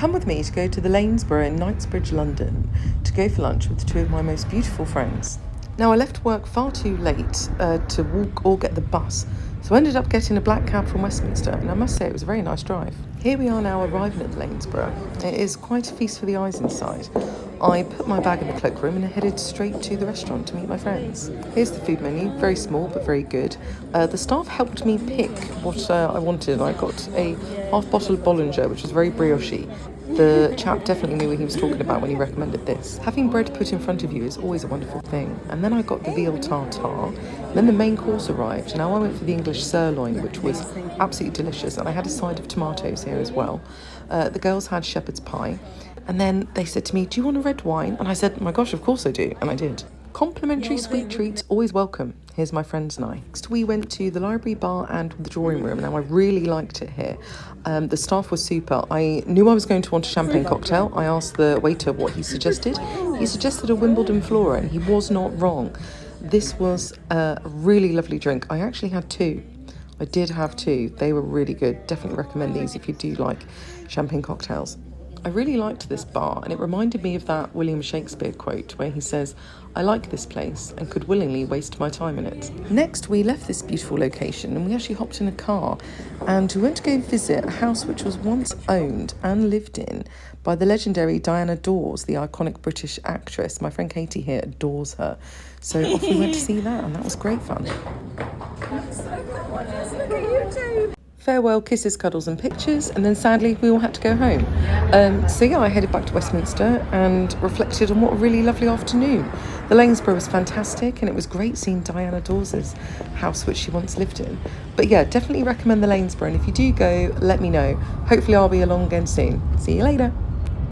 come with me to go to the Lanesborough in Knightsbridge, London, to go for lunch with two of my most beautiful friends. Now, I left work far too late to walk or get the bus, so I ended up getting a black cab from Westminster, and I must say it was a very nice drive. Here we are now arriving at the Lanesborough. It is quite a feast for the eyes inside. I put my bag in the cloakroom and headed straight to the restaurant to meet my friends. Here's the food menu, very small but very good. The staff helped me pick what I wanted. I got a half bottle of Bollinger, which was very brioche. The chap definitely knew what he was talking about when he recommended this. Having bread put in front of you is always a wonderful thing. And then I got the veal tartare. Then the main course arrived. Now I went for the English sirloin, which was absolutely delicious. And I had a side of tomatoes here as well. The girls had shepherd's pie. And then they said to me, "Do you want a red wine?" And I said, "My gosh, of course I do." And I did. Complimentary sweet treats, always welcome. Here's my friends and I. Next, we went to the library, bar and the drawing room. Now, I really liked it here. The staff was super. I knew I was going to want a champagne cocktail. I asked the waiter what he suggested. He suggested a Wimbledon Flora, and he was not wrong. This was a really lovely drink. I actually had two. I did have two. They were really good. Definitely recommend these if you do like champagne cocktails. I really liked this bar, and it reminded me of that William Shakespeare quote where he says, "I like this place and could willingly waste my time in it." Next, we left this beautiful location and we actually hopped in a car and we went to go visit a house which was once owned and lived in by the legendary Diana Dawes, the iconic British actress. My friend Katie here adores her. So off we went to see that, and that was great fun. Farewell, kisses, cuddles and pictures, and then sadly we all had to go home. So I headed back to Westminster and reflected on what a really lovely afternoon. The Lanesborough was fantastic, and it was great seeing Diana Dawes' house which she once lived in. But yeah, definitely recommend the Lanesborough, and if you do go, let me know. Hopefully I'll be along again soon. See you later.